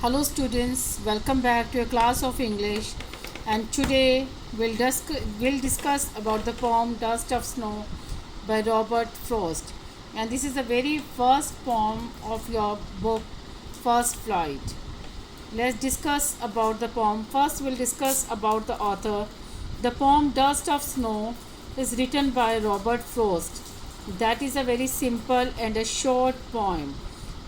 Hello students, welcome back to a class of English, and today we'll discuss about the poem Dust of Snow by Robert Frost. And this is the very first poem of your book First Flight. Let's discuss about the poem. First we'll discuss about the author. The poem Dust of Snow is written by Robert Frost. That is a very simple and a short poem,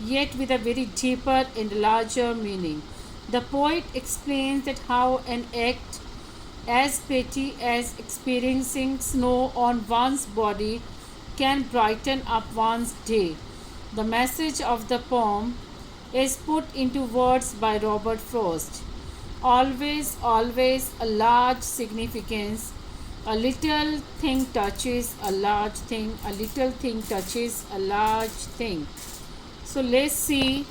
yet with a very deeper and larger meaning. The poet explains that how an act as petty as experiencing snow on one's body can brighten up one's day. The message of the poem is put into words by Robert Frost. Always, always a large significance. A little thing touches a large thing. A little thing touches a large thing. So let's see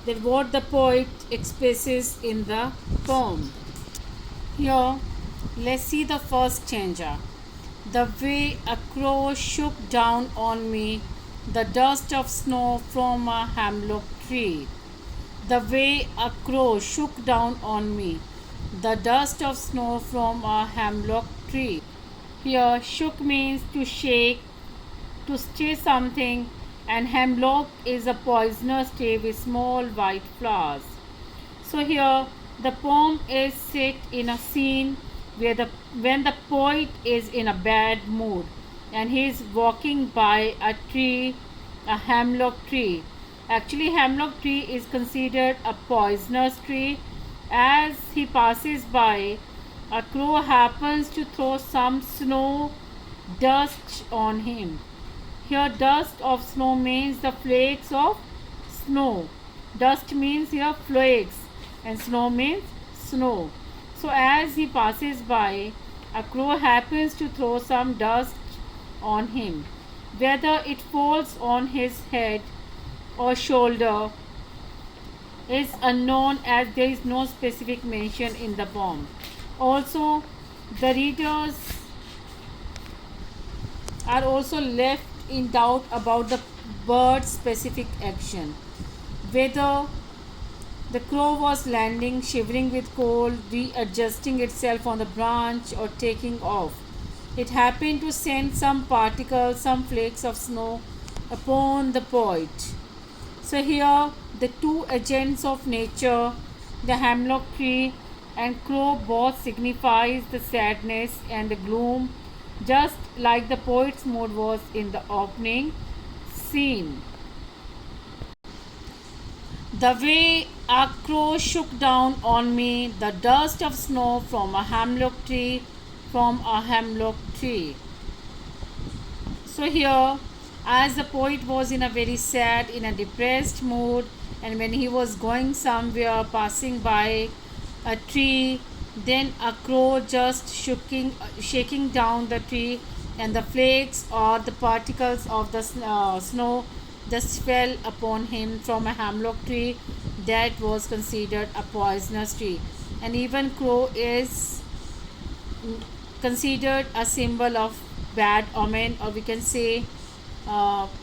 that what the poet expresses in the poem. Here, let's see the first stanza. The way a crow shook down on me the dust of snow from a hemlock tree. The way a crow shook down on me the dust of snow from a hemlock tree. Here, shook means to shake, to stir something, and hemlock is a poisonous tree with small white flowers. So here the poem is set in a scene where when the poet is in a bad mood and he is walking by a tree, a hemlock tree. Actually, hemlock tree is considered a poisonous tree. As he passes by, a crow happens to throw some snow dust on him. Here, dust of snow means the flakes of snow. Dust means here flakes, and snow means snow. So, as he passes by, a crow happens to throw some dust on him. Whether it falls on his head or shoulder is unknown, as there is no specific mention in the poem. Also, the readers are also left in doubt about the bird's specific action. Whether the crow was landing, shivering with cold, readjusting itself on the branch, or taking off. It happened to send some particles, some flakes of snow upon the poet. So here, the two agents of nature, the hemlock tree and crow, both signifies the sadness and the gloom, just like the poet's mood was in the opening scene. The way a crow shook down on me the dust of snow from a hemlock tree, from a hemlock tree. So here, as the poet was in a very sad, in a depressed mood, and when he was going somewhere, passing by a tree, then a crow just shaking down the tree, and the flakes or the particles of the snow just fell upon him from a hemlock tree that was considered a poisonous tree. And even crow is considered a symbol of bad omen, or we can say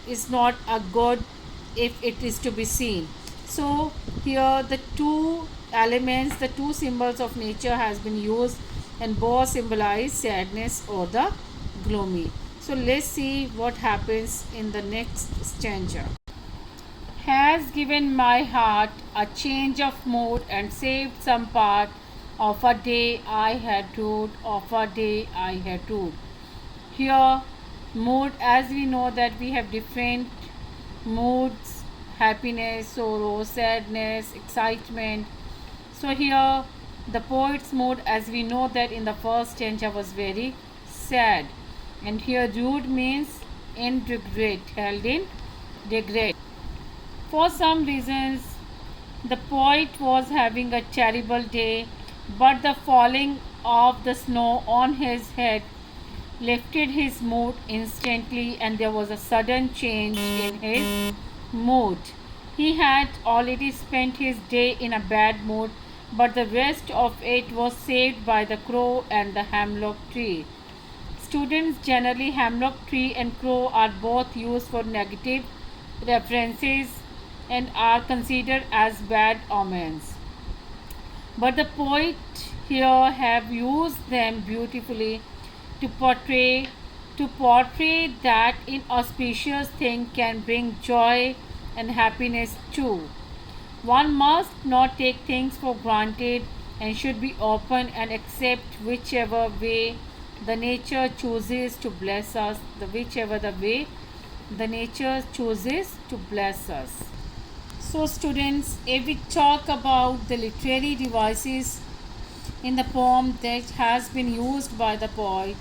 is not a good if it is to be seen. So here the two elements, the two symbols of nature has been used, and both symbolize sadness or the gloomy. So let's see what happens in the next stanza. Has given my heart a change of mood and saved some part of a day I had ruled, of a day I had ruled. Here, mood, as we know that we have different moods: happiness, sorrow, sadness, excitement. So here, the poet's mood, as we know that in the first stanza, was very sad. And here, rude means in regret, held in regret. For some reasons, the poet was having a terrible day, but the falling of the snow on his head lifted his mood instantly, and there was a sudden change in his mood. He had already spent his day in a bad mood, but the rest of it was saved by the crow and the hemlock tree. Students, generally, hemlock tree and crow are both used for negative references and are considered as bad omens. But the poet here have used them beautifully to portray that inauspicious thing can bring joy and happiness too. One must not take things for granted and should be open and accept whichever way the nature chooses to bless us, whichever the way the nature chooses to bless us. So, students, if we talk about the literary devices in the poem that has been used by the poet,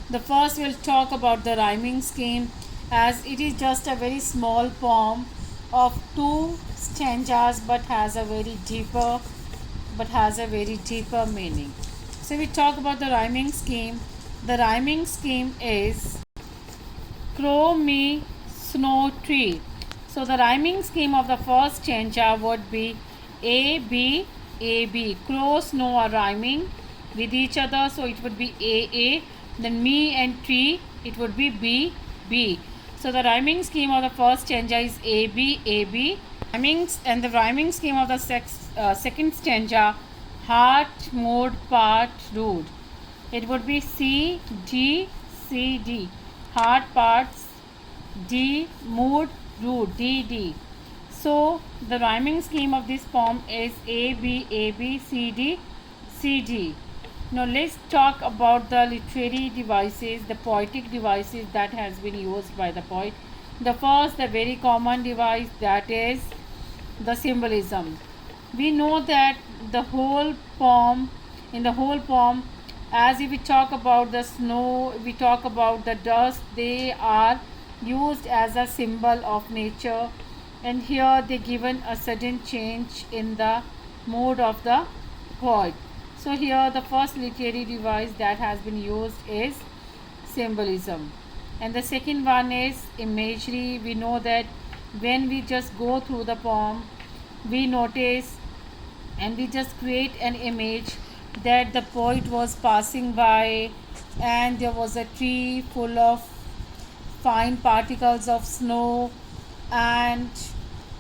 the first we'll talk about the rhyming scheme, as it is just a very small poem of two stanzas but has a very deeper meaning. So we talk about the rhyming scheme. The rhyming scheme is crow me snow tree. So the rhyming scheme of the first stanza would be A B A B. Crow, snow are rhyming with each other, so it would be A A. Then me and tree, it would be B B. So the rhyming scheme of the first stanza is A B A B. And the rhyming scheme of the second stanza, heart, mood, part, rude. It would be C D C D. Heart, parts, D, mood, root, D, D. So the rhyming scheme of this poem is A, B, A, B, C, D, C, D. Now let's talk about the literary devices, the poetic devices that has been used by the poet. The first, the very common device, that is the symbolism. We know that the whole poem, in the whole poem, as if we talk about the snow, we talk about the dust, they are used as a symbol of nature, and here they given a sudden change in the mood of the poet. So here the first literary device that has been used is symbolism, and the second one is imagery. We know that when we just go through the poem, we notice and we just create an image that the poet was passing by and there was a tree full of fine particles of snow, and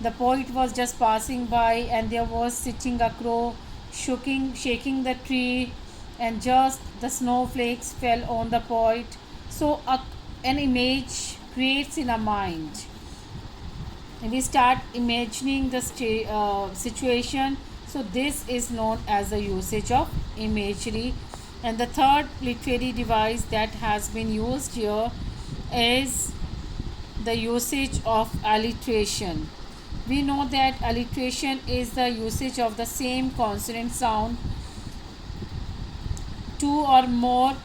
the poet was just passing by and there was sitting a crow shaking the tree, and just the snowflakes fell on the poet. So an image creates in our mind and we start imagining the situation. So this is known as the usage of imagery. And the third literary device that has been used here is the usage of alliteration. We know that alliteration is the usage of the same consonant sound, two or more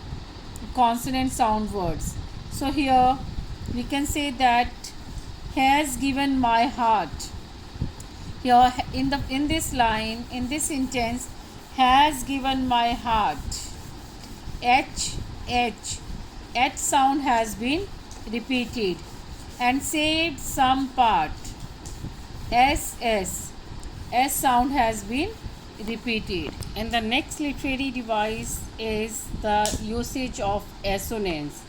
consonant sound words. So here we can say that has given my heart. Here in this line, in this sentence, has given my heart. H sound has been repeated and saved some part. S sound has been repeated. And the next literary device is the usage of assonance.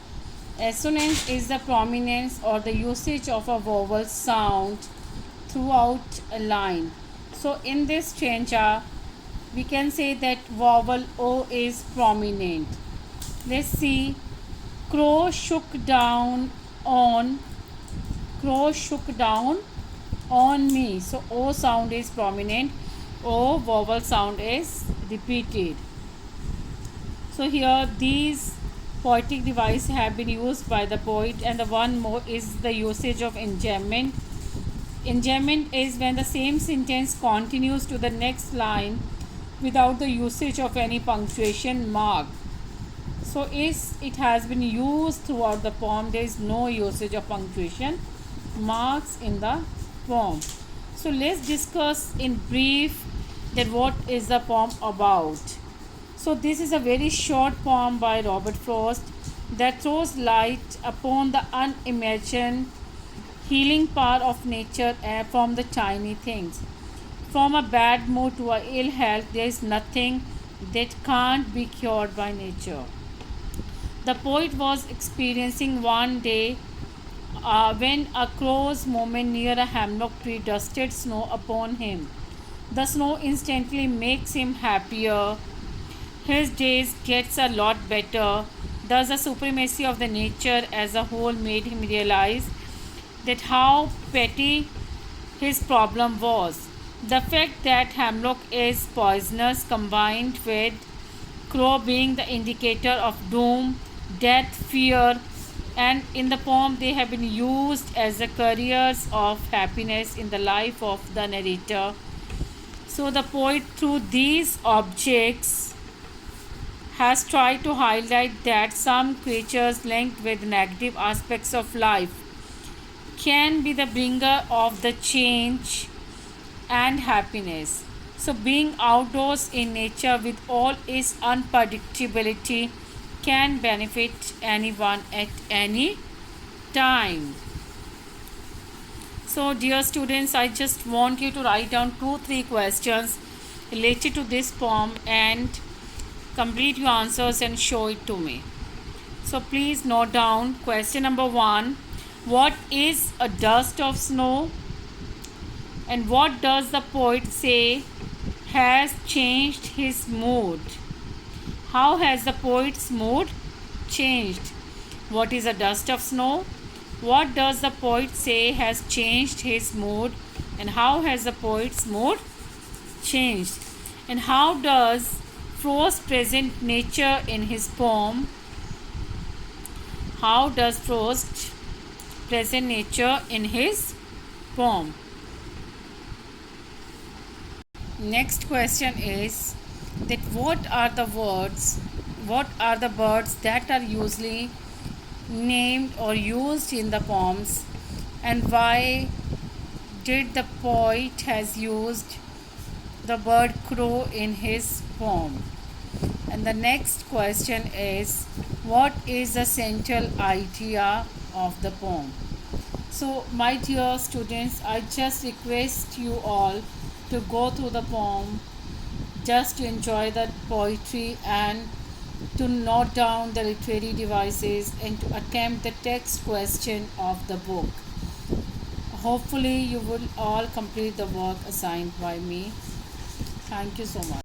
Assonance is the prominence or the usage of a vowel sound throughout a line. So in this stanza, we can say that vowel O is prominent. Let's see. Crow shook down on me. So O sound is prominent. O vowel sound is repeated. So here these poetic devices have been used by the poet, and the one more is the usage of enjambment. Enjambment is when the same sentence continues to the next line without the usage of any punctuation mark. So it has been used throughout the poem. There is no usage of punctuation marks in the poem. So let's discuss in brief that what is the poem about. So this is a very short poem by Robert Frost that throws light upon the unimagined healing power of nature from the tiny things. From a bad mood to a ill health, there is nothing that can't be cured by nature. The poet was experiencing one day when a crow's movement near a hemlock tree dusted snow upon him. The snow instantly makes him happier. His days gets a lot better. Thus, the supremacy of the nature as a whole made him realize that how petty his problem was. The fact that hemlock is poisonous combined with crow being the indicator of doom, death, fear, and in the poem they have been used as the carriers of happiness in the life of the narrator. So the poet through these objects has tried to highlight that some creatures linked with negative aspects of life can be the bringer of the change and happiness. So, being outdoors in nature with all its unpredictability can benefit anyone at any time. So, dear students, I just want you to write down 2-3 questions related to this poem and complete your answers and show it to me. So, please note down question number 1. What is a dust of snow? And what does the poet say has changed his mood? How has the poet's mood changed? What is a dust of snow? What does the poet say has changed his mood? And how has the poet's mood changed? And how does Frost present nature in his poem? How does Frost present nature in his poem? Next question is that what are the birds that are usually named or used in the poems, and why did the poet has used the bird crow in his poem? And the next question is what is the central idea of the poem? So my dear students, I just request you all to go through the poem just to enjoy the poetry and to note down the literary devices and to attempt the text question of the book. Hopefully you will all complete the work assigned by me. Thank you so much.